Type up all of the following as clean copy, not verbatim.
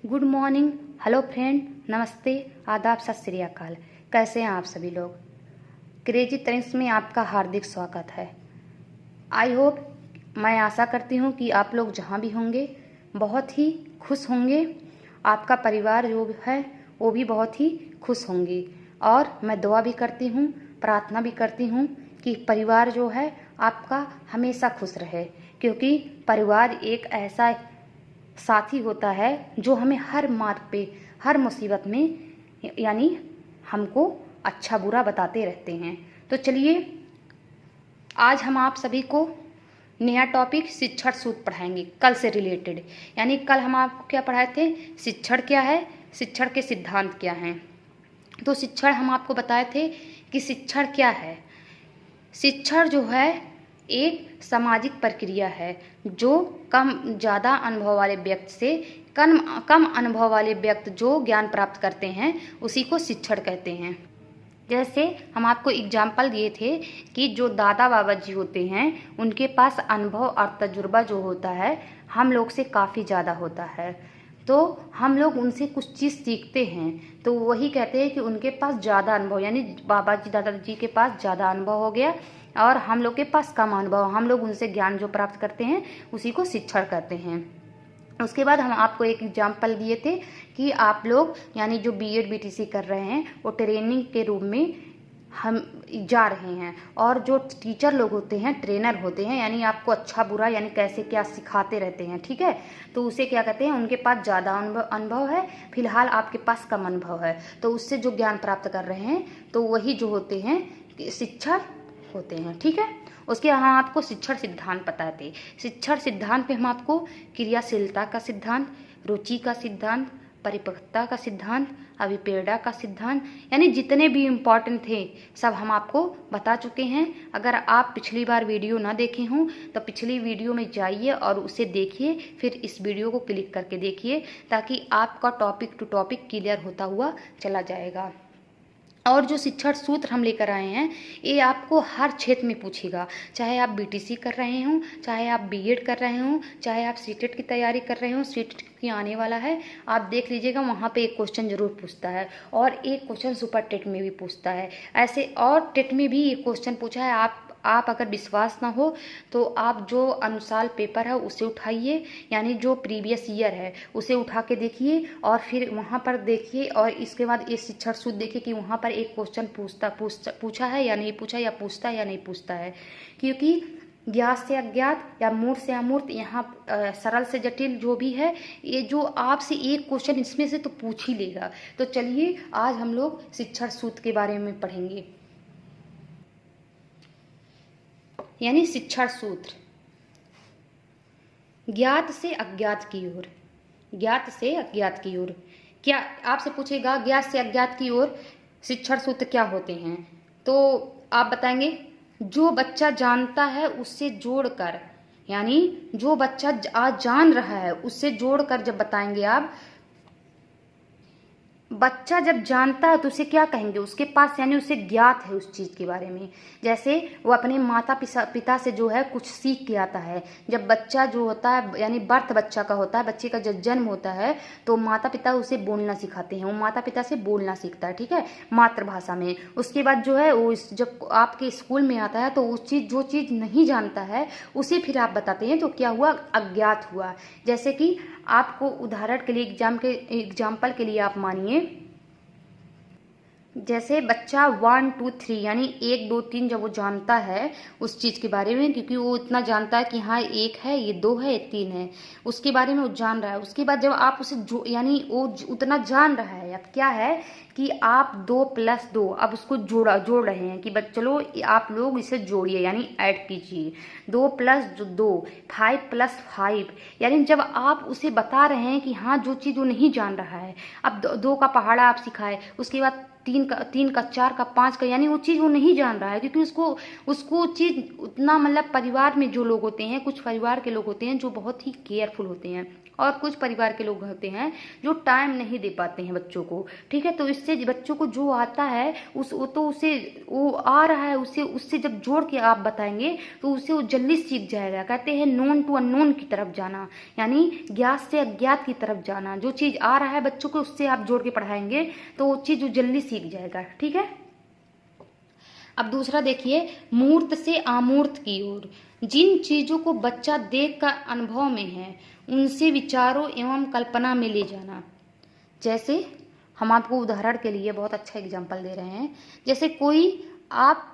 Good morning, hello friend, नमस्ते, आदाब, सत श्री अकाल। कैसे हैं आप सभी लोग। क्रेजी ट्रेंड्स में आपका हार्दिक स्वागत है। आई होप, मैं आशा करती हूँ कि आप लोग जहाँ भी होंगे बहुत ही खुश होंगे। आपका परिवार जो है वो भी बहुत ही खुश होंगे। और मैं दुआ भी करती हूँ, प्रार्थना भी करती हूँ कि परिवार जो है आपका हमेशा खुश रहे, क्योंकि परिवार एक ऐसा साथी होता है जो हमें हर मार्ग पे, हर मुसीबत में यानी हमको अच्छा बुरा बताते रहते हैं। तो चलिए, आज हम आप सभी को नया टॉपिक शिक्षण सूत्र पढ़ाएंगे, कल से रिलेटेड। यानी कल हम आपको क्या पढ़ाए थे, शिक्षण क्या है, शिक्षण के सिद्धांत क्या हैं। तो शिक्षण हम आपको बताए थे कि शिक्षण क्या है। शिक्षण जो है एक सामाजिक प्रक्रिया है जो ज़्यादा अनुभव वाले व्यक्ति से कम अनुभव वाले व्यक्ति जो ज्ञान प्राप्त करते हैं उसी को शिक्षण कहते हैं। जैसे हम आपको एग्जाम्पल दिए थे कि जो दादा बाबा जी होते हैं उनके पास अनुभव और तजुर्बा जो होता है हम लोग से काफ़ी ज़्यादा होता है, तो हम लोग उनसे कुछ चीज़ सीखते हैं। तो वही कहते हैं कि उनके पास ज़्यादा अनुभव, यानी बाबा जी दादाजी के पास ज़्यादा अनुभव हो गया और हम लोग के पास कम अनुभव, हम लोग उनसे ज्ञान जो प्राप्त करते हैं उसी को शिक्षण कहते हैं। उसके बाद हम आपको एक एग्जाम्पल दिए थे कि आप लोग यानी जो बीएड बीटीसी कर रहे हैं वो ट्रेनिंग के रूप में हम जा रहे हैं, और जो टीचर लोग होते हैं, ट्रेनर होते हैं, यानी आपको अच्छा बुरा यानी कैसे क्या सिखाते रहते हैं, ठीक है। तो उसे क्या कहते हैं, उनके पास ज़्यादा अनुभव है, फिलहाल आपके पास कम अनुभव है, तो उससे जो ज्ञान प्राप्त कर रहे हैं तो वही जो होते हैं शिक्षक होते हैं, ठीक है। उसके हम आपको शिक्षण सिद्धांत बताए थे। शिक्षण सिद्धांत पे हम आपको क्रियाशीलता का सिद्धांत, रुचि का सिद्धांत, परिपक्वता का सिद्धांत, अभिप्रेरणा का सिद्धांत, यानी जितने भी इम्पॉर्टेंट थे सब हम आपको बता चुके हैं। अगर आप पिछली बार वीडियो ना देखे हों तो पिछली वीडियो में जाइए और उसे देखिए, फिर इस वीडियो को क्लिक करके देखिए, ताकि आपका टॉपिक टू टॉपिक क्लियर होता हुआ चला जाएगा। और जो शिक्षण सूत्र हम लेकर आए हैं ये आपको हर क्षेत्र में पूछेगा, चाहे आप बीटीसी कर रहे हों, चाहे आप बीएड कर रहे हों, चाहे आप सीटेट की तैयारी कर रहे हों। सीटेट की आने वाला है, आप देख लीजिएगा, वहाँ पे एक क्वेश्चन जरूर पूछता है, और एक क्वेश्चन सुपर टेट में भी पूछता है ऐसे, और टेट में भी एक क्वेश्चन पूछा है। आप अगर विश्वास ना हो तो आप जो अनुसार पेपर है उसे उठाइए, यानी जो प्रीवियस ईयर है उसे उठा के देखिए और फिर वहाँ पर देखिए, और इसके बाद ये शिक्षण सूत्र देखिए कि वहाँ पर एक क्वेश्चन पूछा है या नहीं पूछा, या पूछता है या नहीं पूछता है। क्योंकि ज्ञात से अज्ञात या मूर्त से अमूर्त, यहाँ सरल से जटिल जो भी है, ये जो आपसे एक क्वेश्चन इसमें से तो पूछ ही लेगा। तो चलिए, आज हम लोग शिक्षण सूत्र के बारे में पढ़ेंगे, यानी शिक्षण सूत्र। ज्ञात से अज्ञात की ओर, ज्ञात से अज्ञात की ओर। क्या आपसे पूछेगा ज्ञात से अज्ञात की ओर शिक्षण सूत्र क्या होते हैं, तो आप बताएंगे जो बच्चा जानता है उससे जोड़कर, यानी जो बच्चा आज जान रहा है उससे जोड़कर जब बताएंगे आप, बच्चा जब जानता है तो उसे क्या कहेंगे, उसके पास यानी उसे ज्ञात है उस चीज़ के बारे में। जैसे वो अपने माता पिता से जो है कुछ सीख के आता है। जब बच्चा जो होता है यानी बर्थ बच्चा का होता है, बच्चे का जब जन्म होता है तो माता पिता उसे बोलना सिखाते हैं, वो माता पिता से बोलना सीखता है, ठीक है, मातृभाषा में। उसके बाद जो है वो जब आपके स्कूल में आता है तो उस चीज़ जो चीज़ नहीं जानता है उसे फिर आप बताते हैं, तो क्या हुआ, अज्ञात हुआ। जैसे कि आपको उदाहरण के लिए एग्जाम्पल के लिए आप मानिए, जैसे बच्चा 1 2 3 यानी 1 2 3 जब वो जानता है उस चीज़ के बारे में, क्योंकि वो इतना जानता है कि हाँ 1 है, ये 2 है, ये 3 है, उसके बारे में वो जान रहा है। उसके बाद जब आप उसे यानी वो उतना जान रहा है, अब क्या है कि आप 2 + 2 अब उसको जोड़ रहे हैं कि चलो आप लोग इसे जोड़िए, यानी ऐड कीजिए, 2 + 2 5 + 5, यानी जब आप उसे बता रहे हैं कि हाँ जो चीज़ वो नहीं जान रहा है, अब 2 का पहाड़ा आप सिखाए, उसके बाद तीन का, 4 का, 5 का, यानी वो चीज़ वो नहीं जान रहा है, क्योंकि उसको चीज़ उतना, मतलब परिवार में जो लोग होते हैं, कुछ परिवार के लोग होते हैं जो बहुत ही केयरफुल होते हैं, और कुछ परिवार के लोग होते हैं जो टाइम नहीं दे पाते हैं बच्चों को, ठीक है। तो इससे बच्चों को जो आता है वो आ रहा है, उससे जब जोड़ के आप बताएंगे तो उसे वो जल्दी सीख जाएगा। कहते हैं नोन टू अननोन की तरफ जाना, यानी ज्ञात से अज्ञात की तरफ जाना। जो चीज़ आ रहा है बच्चों को, उससे आप जोड़ के पढ़ाएंगे तो वो चीज़ वो जल्दी सीख जाएगा, ठीक है। अब दूसरा देखिए, मूर्त से अमूर्त की ओर। जिन चीजों को बच्चा देख कर अनुभव में है, उनसे विचारों एवं कल्पना में ले जाना। जैसे हम आपको उदाहरण के लिए बहुत अच्छा एग्जाम्पल दे रहे हैं। जैसे कोई आप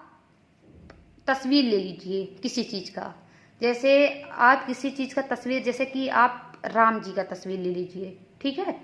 तस्वीर ले लीजिए किसी चीज का, जैसे आप किसी चीज का तस्वीर, जैसे कि आप राम जी का तस्वीर ले लीजिए, ठीक है।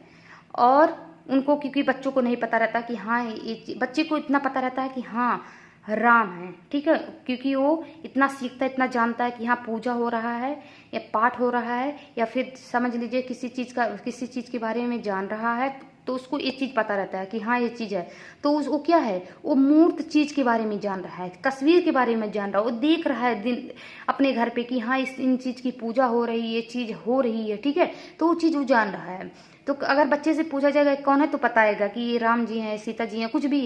और उनको, क्योंकि बच्चों को नहीं पता रहता कि हाँ ये, बच्चे को इतना पता रहता है कि हाँ राम है, ठीक है, क्योंकि वो इतना सीखता है, इतना जानता है कि हाँ पूजा हो रहा है या पाठ हो रहा है, या फिर समझ लीजिए किसी चीज़ के बारे में जान रहा है, तो उसको ये चीज़ पता रहता है कि हाँ ये चीज़ है। तो वो क्या है, वो मूर्त चीज़ के बारे में जान रहा है, तस्वीर के बारे में जान रहा है, वो देख रहा है दिन अपने घर पे कि हाँ इन चीज़ की पूजा हो रही है, ये चीज़ हो रही है, ठीक है। तो वो चीज़ वो जान रहा है। तो अगर बच्चे से पूछा जाएगा कौन है, तो बताएगा कि ये राम जी हैं, सीता जी हैं, कुछ भी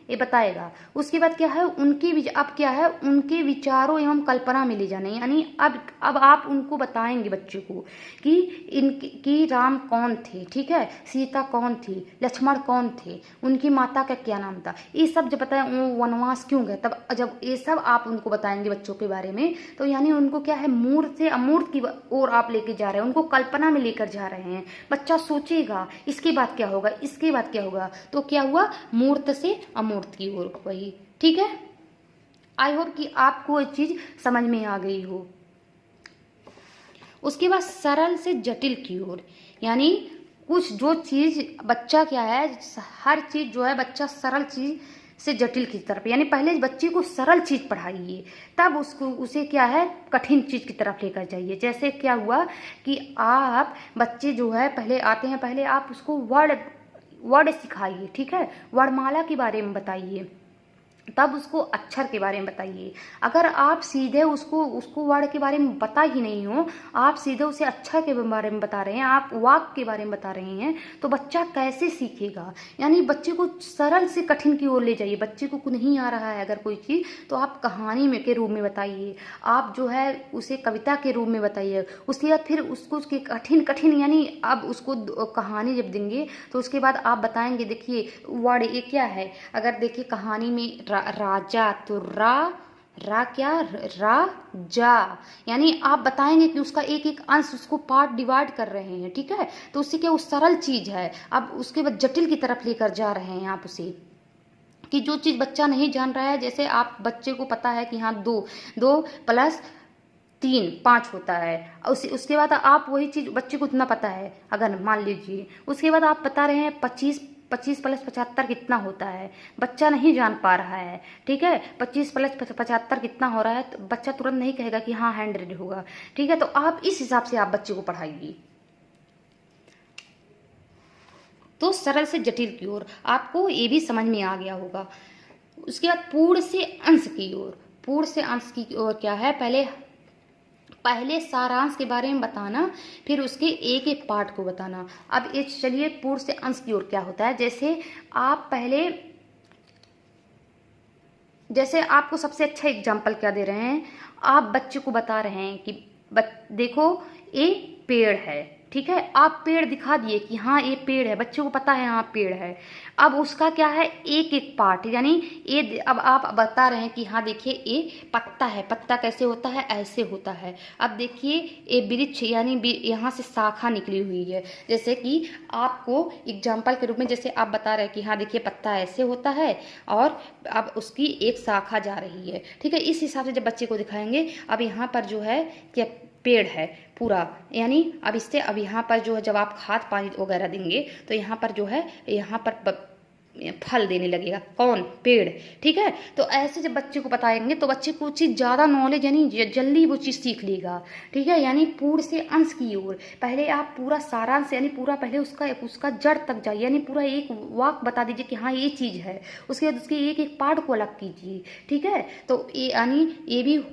ये बताएगा। उसके बाद क्या है, अब क्या है, उनके विचारों एवं कल्पना में ले जाना, यानी अब आप उनको बताएंगे बच्चे को कि राम कौन थे, ठीक है, सीता कौन थी, लक्ष्मण कौन थे, उनकी माता का क्या नाम था, ये सब जब बताए, वो वनवास क्यों गए, तब जब ये सब आप उनको बताएंगे बच्चों के बारे में, तो यानी उनको क्या है, मूर्त से अमूर्त की ओर आप लेके जा रहे हैं, उनको कल्पना में लेकर जा रहे हैं। बच्चा सोचेगा इसके बाद क्या होगा, इसके बाद क्या होगा, तो क्या हुआ, मूर्त से अमूर्त की ओर वही, ठीक है। आई होप कि आपको ये चीज समझ में आ गई हो। उसके बाद सरल से जटिल की ओर, यानी कुछ जो चीज बच्चा क्या है, हर चीज जो है बच्चा सरल चीज से जटिल की तरफ, यानी पहले बच्चे को सरल चीज पढ़ाइए, तब उसे क्या है, कठिन चीज की तरफ लेकर जाइए। जैसे क्या हुआ कि आप बच्चे जो है पहले आते हैं, पहले आप उसको वर्ड सिखाइए, ठीक है, वर्णमाला के बारे में बताइए, तब उसको अक्षर के बारे में बताइए। अगर आप सीधे उसको वर्ड के बारे में पता ही नहीं हो, आप सीधे उसे अक्षर के बारे में बता रहे हैं, आप वाक्य के बारे में बता रहे हैं, तो बच्चा कैसे सीखेगा। यानी बच्चे को सरल से कठिन की ओर ले जाइए। बच्चे को नहीं आ रहा है अगर कोई चीज़, तो आप कहानी में के रूप में बताइए, आप जो है उसे कविता के रूप में बताइए। उसके बाद फिर उसको उसके कठिन यानी अब उसको कहानी जब देंगे तो उसके बाद आप बताएंगे, देखिए वर्ड ये क्या है, अगर देखिए कहानी में राजा, तो रा क्या, राजा, यानी आप बताएंगे कि उसका एक एक अंश, उसको पार्ट डिवाइड कर रहे हैं, ठीक है। तो उससे क्या, वो सरल चीज है। अब उसके बाद जटिल की तरफ लेकर जा रहे हैं आप उसे, कि जो चीज बच्चा नहीं जान रहा है, जैसे आप बच्चे को पता है कि हाँ 2 प्लस 3 5 होता है, उसके बाद आप वही चीज बच्चे को इतना पता है, अगर मान लीजिए उसके बाद आप बता रहे हैं 25 प्लस 75 कितना होता है, बच्चा नहीं जान पा रहा है, ठीक है। 25 प्लस 75 कितना हो रहा है, तो बच्चा तुरंत नहीं कहेगा कि हाँ 100 होगा, ठीक है। तो आप इस हिसाब से आप बच्चे को पढ़ाइए। तो सरल से जटिल की ओर, आपको ये भी समझ में आ गया होगा। उसके बाद पूर्ण से अंश की ओर। पूर्ण से अंश की ओर क्या है, पहले सारांश के बारे में बताना, फिर उसके एक एक पार्ट को बताना। अब ये चलिए पूर्ण से अंश की ओर क्या होता है। जैसे आपको सबसे अच्छा एग्जाम्पल क्या दे रहे हैं, आप बच्चे को बता रहे हैं कि देखो ये पेड़ है, ठीक है। आप पेड़ दिखा दिए कि हाँ ये पेड़ है, बच्चे को पता है हाँ पेड़ है। अब उसका क्या है, एक एक पार्ट, यानी ये अब आप बता रहे हैं कि हाँ देखिए ये पत्ता है, पत्ता कैसे होता है, ऐसे होता है। अब देखिए ये वृक्ष, यानी यहाँ से शाखा निकली हुई है। जैसे कि आपको एग्जाम्पल के रूप में जैसे आप बता रहे हैं कि हाँ देखिए पत्ता ऐसे होता है और अब उसकी एक शाखा जा रही है, ठीक है। इस हिसाब से जब बच्चे को दिखाएंगे, अब यहाँ पर जो है क्या पेड़ है पूरा, यानी अब यहाँ पर जो है जब आप खाद पानी वगैरह देंगे, तो यहाँ पर जो है यहाँ पर फल देने लगेगा। कौन? पेड़। ठीक है, तो ऐसे जब बच्चे को बताएंगे तो बच्चे को चीज़ ज़्यादा नॉलेज यानी जल्दी वो चीज़ सीख लेगा। ठीक है, यानी पूर्ण से अंश की ओर पहले आप पूरा सारांश यानी पूरा पहले उसका जड़ तक जाइए, यानी पूरा एक वाक्य बता दीजिए कि हाँ ये चीज़ है, उसके बाद उसके एक एक पार्ट को अलग कीजिए। ठीक है, तो ये यानी ये भी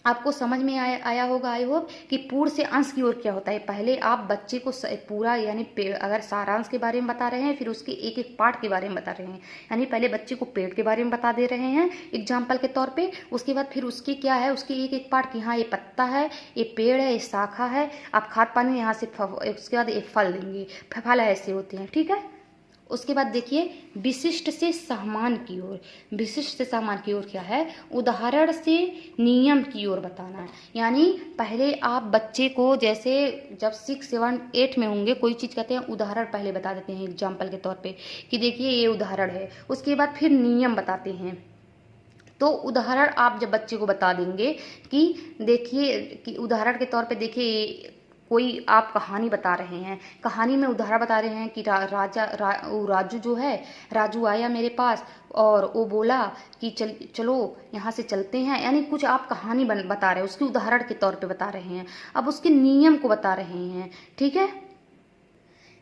आपको समझ में आया होगा आई होप कि पूर्ण से अंश की ओर क्या होता है। पहले आप बच्चे को पूरा यानी अगर सारांश के बारे में बता रहे हैं, फिर उसके एक एक पार्ट के बारे में बता रहे हैं, यानी पहले बच्चे को पेड़ के बारे में बता दे रहे हैं एग्जाम्पल के तौर पे, उसके बाद फिर उसकी क्या है उसके एक एक पार्ट की, हाँ ये पत्ता है, ये पेड़ है, ये शाखा है, आप खाद पानी यहाँ से उसके बाद एक फल देंगे, फल ऐसे होते हैं। ठीक है, उसके बाद देखिए विशिष्ट से सामान्य की ओर। विशिष्ट से सामान्य की ओर क्या है? उदाहरण से नियम की ओर बताना है। यानी पहले आप बच्चे को जैसे जब 6, 7, 8 में होंगे कोई चीज़ कहते हैं उदाहरण पहले बता देते हैं एग्जाम्पल के तौर पे कि देखिए ये उदाहरण है, उसके बाद फिर नियम बताते हैं। तो उदाहरण आप जब बच्चे को बता देंगे कि देखिए कि उदाहरण के तौर पे देखिए कोई आप कहानी बता रहे हैं, कहानी में उदाहरण बता रहे हैं कि राजू जो है, राजू आया मेरे पास और वो बोला कि चलो यहाँ से चलते हैं, यानी कुछ आप कहानी बता रहे हैं, उसकी उदाहरण के तौर पे बता रहे हैं। अब उसके नियम को बता रहे हैं। ठीक है,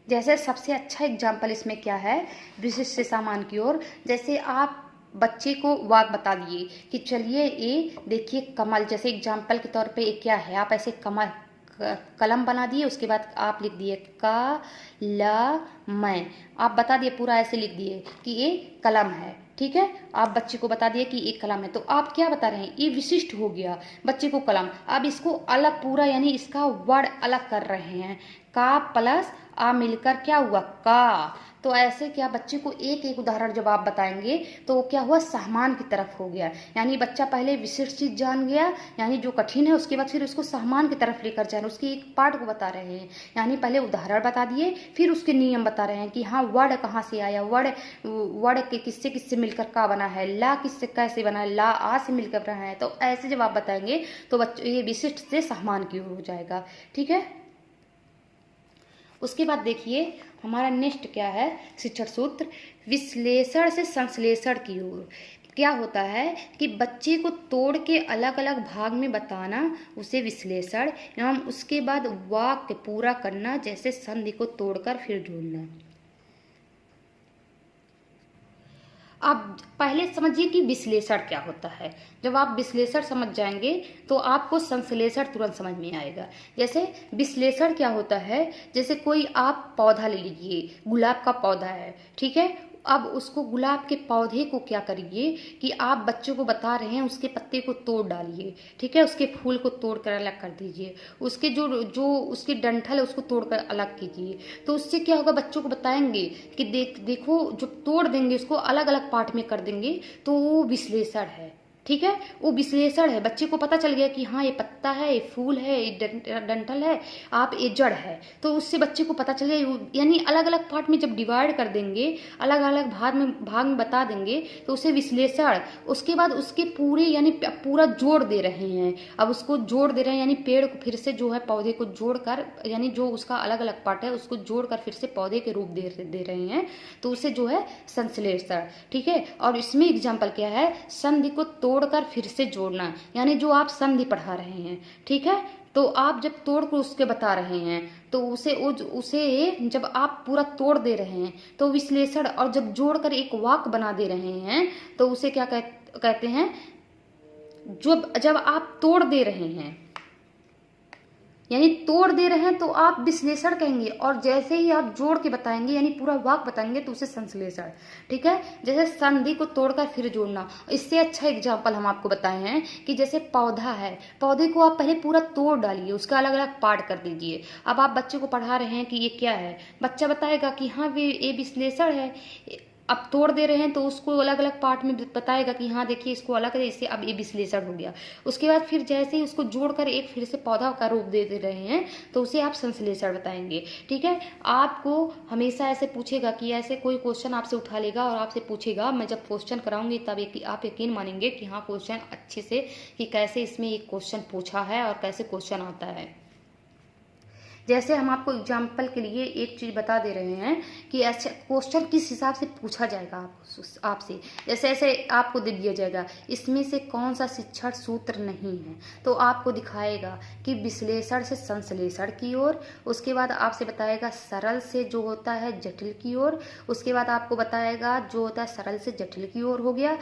जैसे सबसे अच्छा एग्जाम्पल इसमें क्या है विशिष्ट से सामान्य की ओर, जैसे आप बच्चे को वाक्य बता दिए कि चलिए ये देखिए कमल, जैसे एग्जाम्पल के तौर पे ये क्या है, आप ऐसे कलम बना दिए, उसके बाद आप लिख दिए मैं आप बता दिए पूरा ऐसे लिख दिए कि ये कलम है। ठीक है, आप बच्चे को बता दिए कि एक कलम है, तो आप क्या बता रहे हैं, ये विशिष्ट हो गया बच्चे को कलम। अब इसको अलग पूरा यानी इसका वर्ड अलग कर रहे हैं, का प्लस आ मिलकर क्या हुआ का। तो ऐसे क्या बच्चे को एक एक उदाहरण जब आप बताएंगे तो वो क्या हुआ सामान्य की तरफ हो गया, यानी बच्चा पहले विशिष्ट चीज जान गया यानी जो कठिन है, उसके बाद फिर उसको सामान्य की तरफ लेकर जाए, उसके एक पार्ट को बता रहे हैं। यानी पहले उदाहरण बता दिए, फिर उसके नियम बता रहे हैं कि हाँ वर्ड कहाँ से आया, वर्ड के किससे किससे मिलकर का बना है, ला किससे कैसे बना है, ला आ से मिलकर बना है। तो ऐसे जब आप बताएंगे तो बच्चों ये विशिष्ट से सामान्य की ओर हो जाएगा। ठीक है, उसके बाद देखिए हमारा नेक्स्ट क्या है शिक्षण सूत्र, विश्लेषण से संश्लेषण की ओर। क्या होता है कि बच्चे को तोड़ के अलग अलग भाग में बताना, उसे विश्लेषण, एवं उसके बाद वाक्य पूरा करना, जैसे संधि को तोड़कर फिर जोड़ना। आप पहले समझिए कि विश्लेषण क्या होता है। जब आप विश्लेषण समझ जाएंगे तो आपको संश्लेषण तुरंत समझ में आएगा। जैसे विश्लेषण क्या होता है, जैसे कोई आप पौधा ले लीजिए, गुलाब का पौधा है। ठीक है, अब उसको गुलाब के पौधे को क्या करिए कि आप बच्चों को बता रहे हैं उसके पत्ते को तोड़ डालिए। ठीक है, उसके फूल को तोड़ कर अलग कर दीजिए, उसके जो जो उसकी डंठल है उसको तोड़ कर अलग कीजिए। तो उससे क्या होगा, बच्चों को बताएंगे कि देखो जब तोड़ देंगे उसको अलग अलग पार्ट में कर देंगे तो वो विश्लेषण है। ठीक है, वो विश्लेषण है, बच्चे को पता चल गया कि हाँ ये पत्ता है, ये फूल है, ये डंठल है, आप ये जड़ है। तो उससे बच्चे को पता चल गया, यानी अलग अलग पार्ट में जब डिवाइड कर देंगे, अलग अलग भाग में बता देंगे तो उसे विश्लेषण। उसके बाद उसके पूरे यानी पूरा जोड़ दे रहे हैं, अब उसको जोड़ दे रहे हैं यानी पेड़ को फिर से जो है पौधे को जोड़कर, यानी जो उसका अलग अलग पार्ट है उसको जोड़कर फिर से पौधे के रूप दे रहे हैं, तो उसे जो है संश्लेषण। ठीक है, और इसमें एग्जाम्पल क्या है, संधि को तोड़कर फिर से जोड़ना, यानी जो आप संधि पढ़ा रहे हैं। ठीक है, तो आप जब तोड़ कर उसके बता रहे हैं तो उसे जब आप पूरा तोड़ दे रहे हैं तो विश्लेषण, और जब जोड़कर एक वाक्य बना दे रहे हैं तो उसे क्या कहते हैं, जब आप तोड़ दे रहे हैं यानी तोड़ दे रहे हैं तो आप विश्लेषण कहेंगे, और जैसे ही आप जोड़ के बताएंगे यानी पूरा वाक्य बताएंगे तो उसे संश्लेषण। ठीक है, जैसे संधि को तोड़कर फिर जोड़ना, इससे अच्छा एग्जाम्पल हम आपको बताए हैं कि जैसे पौधा है, पौधे को आप पहले पूरा तोड़ डालिए, उसका अलग अलग पार्ट कर दीजिए। अब आप बच्चे को पढ़ा रहे हैं कि ये क्या है, बच्चा बताएगा कि हाँ ये विश्लेषण है। अब तोड़ दे रहे हैं तो उसको अलग अलग पार्ट में बताएगा कि हाँ देखिए इसको अलग है, इससे अब ये विश्लेषण हो गया। उसके बाद फिर जैसे ही उसको जोड़कर एक फिर से पौधा का रूप दे रहे हैं तो उसे आप संश्लेषण बताएंगे। ठीक है, आपको हमेशा ऐसे पूछेगा कि ऐसे कोई क्वेश्चन आपसे उठा लेगा और आपसे पूछेगा, मैं जब क्वेश्चन कराऊंगी तब आप यकीन मानेंगे कि हाँ क्वेश्चन अच्छे से कि कैसे इसमें एक क्वेश्चन पूछा है और कैसे क्वेश्चन आता है। जैसे हम आपको एग्जाम्पल के लिए एक चीज़ बता दे रहे हैं कि ऐसे क्वेश्चन किस हिसाब से पूछा जाएगा आपसे। जैसे ऐसे आपको दे दिया जाएगा, इसमें से कौन सा शिक्षण सूत्र नहीं है, तो आपको दिखाएगा कि विश्लेषण से संश्लेषण की ओर, उसके बाद आपसे बताएगा सरल से जो होता है जटिल की ओर, उसके बाद आपको बताएगा जो होता है सरल से जटिल की ओर हो गया,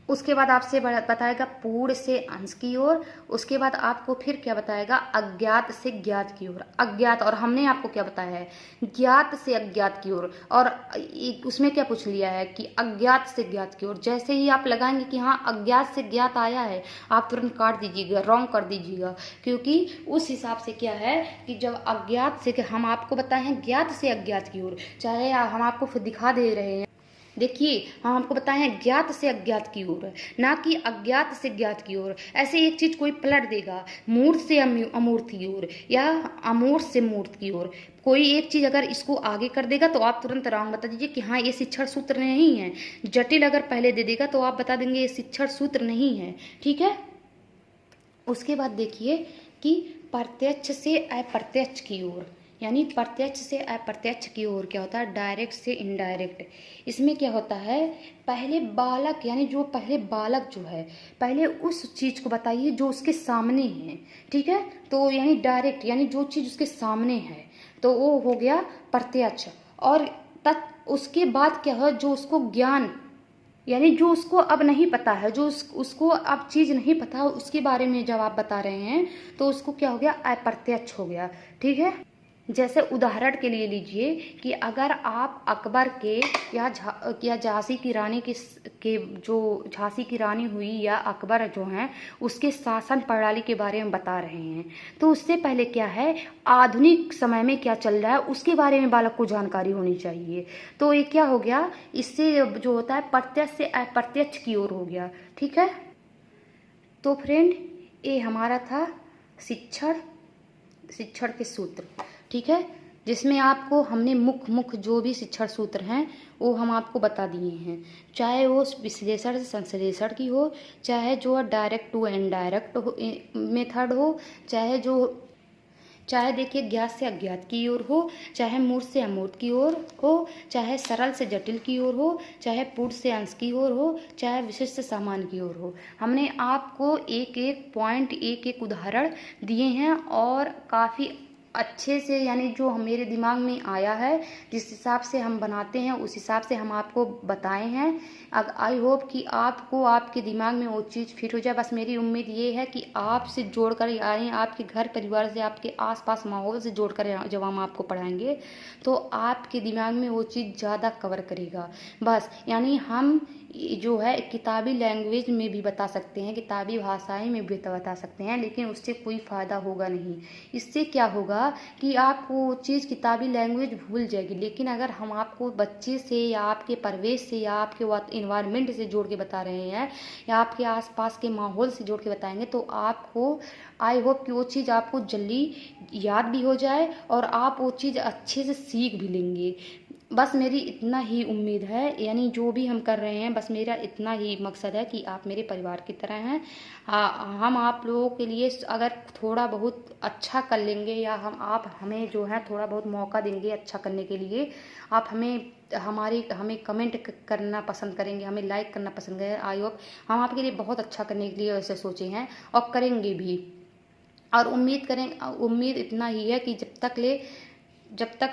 उसके बाद आपसे बताएगा पूर्ण से अंश की ओर, उसके बाद आपको फिर क्या बताएगा अज्ञात से ज्ञात की ओर। अज्ञात, और हमने आपको क्या बताया है ज्ञात से अज्ञात की ओर, और उसमें क्या पूछ लिया है कि अज्ञात से ज्ञात की ओर। जैसे ही आप लगाएंगे कि हाँ अज्ञात से ज्ञात आया है, आप तुरंत काट दीजिएगा, रॉन्ग कर दीजिएगा, क्योंकि उस हिसाब से क्या है कि जब अज्ञात से हम आपको बताए हैं ज्ञात से अज्ञात की ओर, चाहे हम आपको फिर दिखा दे रहे हैं, देखिए हम आपको बताए हैं ज्ञात से अज्ञात की ओर, ना कि अज्ञात से ज्ञात की ओर। ऐसे एक चीज कोई पलट देगा मूर्त से अमूर्त की ओर या अमूर्त से मूर्त की ओर, कोई एक चीज अगर इसको आगे कर देगा तो आप तुरंत रॉन्ग बता दीजिए कि हाँ ये शिक्षण सूत्र नहीं है। जटिल अगर पहले दे देगा तो आप बता देंगे ये शिक्षण सूत्र नहीं है, ठीक है। उसके बाद देखिए कि प्रत्यक्ष से अप्रत्यक्ष की ओर, यानी प्रत्यक्ष से अप्रत्यक्ष की ओर क्या होता है डायरेक्ट से इनडायरेक्ट। इसमें क्या होता है पहले बालक, यानी जो पहले बालक जो है पहले उस चीज को बताइए जो उसके सामने है, ठीक है। तो यानी डायरेक्ट यानी जो चीज उसके सामने है तो वो हो गया प्रत्यक्ष, और उसके बाद क्या है जो उसको ज्ञान, यानी जो उसको अब नहीं पता है, जो उसको अब चीज नहीं पता उसके बारे में जब आप बता रहे हैं तो उसको क्या हो गया अप्रत्यक्ष हो गया, ठीक है। जैसे उदाहरण के लिए लीजिए कि अगर आप अकबर के या झांसी की रानी के जो झांसी की रानी हुई या अकबर जो हैं उसके शासन प्रणाली के बारे में बता रहे हैं, तो उससे पहले क्या है आधुनिक समय में क्या चल रहा है उसके बारे में बालक को जानकारी होनी चाहिए। तो ये क्या हो गया, इससे जो होता है प्रत्यक्ष से अप्रत्यक्ष की ओर हो गया, ठीक है। तो फ्रेंड ये हमारा था शिक्षण के सूत्र, ठीक है, जिसमें आपको हमने मुख्य जो भी शिक्षण सूत्र हैं वो हम आपको बता दिए हैं, चाहे वो विश्लेषण से संश्लेषण की हो, चाहे जो डायरेक्ट टू इनडायरेक्ट मेथड हो, चाहे देखिए ज्ञात से अज्ञात की ओर हो, चाहे मूर्त से अमूर्त की ओर हो, चाहे सरल से जटिल की ओर हो, चाहे पूर्ण से अंश की ओर हो, चाहे विशिष्ट से सामान्य की ओर हो। हमने आपको एक एक पॉइंट एक एक उदाहरण दिए हैं और काफ़ी अच्छे से, यानी जो मेरे दिमाग में आया है जिस हिसाब से हम बनाते हैं उस हिसाब से हम आपको बताए हैं। आई होप कि आपको आपके दिमाग में वो चीज़ फिट हो जाए। बस मेरी उम्मीद ये है कि आपसे जोड़कर आए, आपके घर परिवार से, आपके आसपास माहौल से जोड़कर जब हम आपको पढ़ाएंगे तो आपके दिमाग में वो चीज़ ज़्यादा कवर करेगा। बस यानी हम जो है किताबी लैंग्वेज में भी बता सकते हैं, किताबी भाषाएं में भी बता सकते हैं, लेकिन उससे कोई फ़ायदा होगा नहीं। इससे क्या होगा कि आपको वो चीज़ किताबी लैंग्वेज भूल जाएगी, लेकिन अगर हम आपको बच्चे से या आपके परिवेश से या आपके इन्वायरमेंट से जोड़ के बता रहे हैं या आपके आसपास के माहौल से जोड़ के बताएंगे तो आपको आई होप कि वो चीज़ आपको जल्दी याद भी हो जाए और आप वो चीज़ अच्छे से सीख भी लेंगे। बस मेरी इतना ही उम्मीद है, यानी जो भी हम कर रहे हैं बस मेरा इतना ही मकसद है कि आप मेरे परिवार की तरह हैं। हम आप लोगों के लिए अगर थोड़ा बहुत अच्छा कर लेंगे या आप हमें जो है थोड़ा बहुत मौका देंगे अच्छा करने के लिए, आप हमें कमेंट करना पसंद करेंगे, हमें लाइक करना पसंद करेंगे। आई होप हम आपके लिए बहुत अच्छा करने के लिए वैसे सोचे हैं और करेंगे भी, और उम्मीद इतना ही है कि जब तक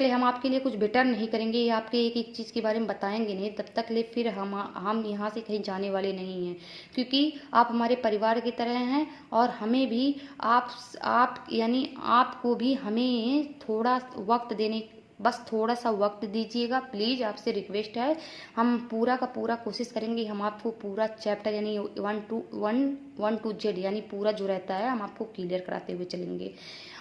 ले हम आपके लिए कुछ बेटर नहीं करेंगे या आपके एक एक चीज़ के बारे में बताएंगे नहीं, तब तक ले फिर हम यहाँ से कहीं जाने वाले नहीं हैं, क्योंकि आप हमारे परिवार की तरह हैं और हमें भी आप यानी आपको भी हमें थोड़ा वक्त देने, बस थोड़ा सा वक्त दीजिएगा प्लीज़, आपसे रिक्वेस्ट है। हम पूरा का पूरा कोशिश करेंगे, हम आपको पूरा चैप्टर यानी 1 to Z यानी पूरा जो रहता है हम आपको क्लियर कराते हुए चलेंगे।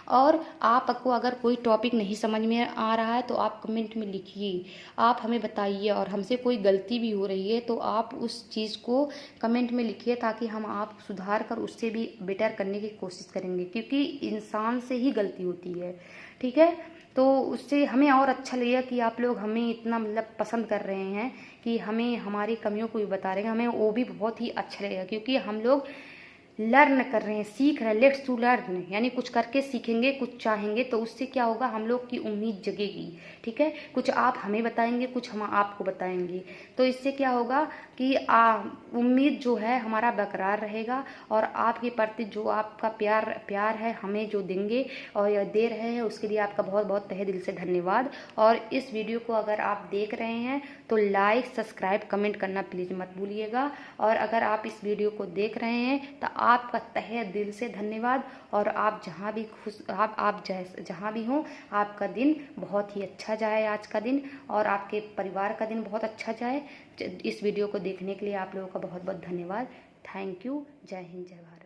और आपको अगर कोई टॉपिक नहीं समझ में आ रहा है तो आप कमेंट में लिखिए, आप हमें बताइए, और हमसे कोई गलती भी हो रही है तो आप उस चीज़ को कमेंट में लिखिए ताकि हम आप सुधार कर उससे भी बेटर करने की कोशिश करेंगे, क्योंकि इंसान से ही गलती होती है, ठीक है। तो उससे हमें और अच्छा लगेगा कि आप लोग हमें इतना मतलब पसंद कर रहे हैं कि हमें हमारी कमियों को भी बता रहे हैं, हमें वो भी बहुत ही अच्छा लगेगा, क्योंकि हम लोग लर्न कर रहे हैं, सीख रहे हैं, लेट्स टू लर्न, यानी कुछ करके सीखेंगे, कुछ चाहेंगे, तो उससे क्या होगा, हम लोग की उम्मीद जगेगी। ठीक है, कुछ आप हमें बताएंगे, कुछ हम आपको बताएंगे, तो इससे क्या होगा कि उम्मीद जो है हमारा बरकरार रहेगा, और आपके प्रति जो आपका प्यार है हमें जो देंगे और दे रहे हैं, उसके लिए आपका बहुत बहुत तहे दिल से धन्यवाद। और इस वीडियो को अगर आप देख रहे हैं तो लाइक, सब्सक्राइब, कमेंट करना प्लीज़ मत भूलिएगा। और अगर आप इस वीडियो को देख रहे हैं तो आपका तहे दिल से धन्यवाद। और आप जहाँ भी जहाँ भी हों, आपका दिन बहुत ही अच्छा जाए आज का दिन, और आपके परिवार का दिन बहुत अच्छा जाए। इस वीडियो को देखने के लिए आप लोगों का बहुत बहुत धन्यवाद। Thank you. जय हिंद, जय भारत।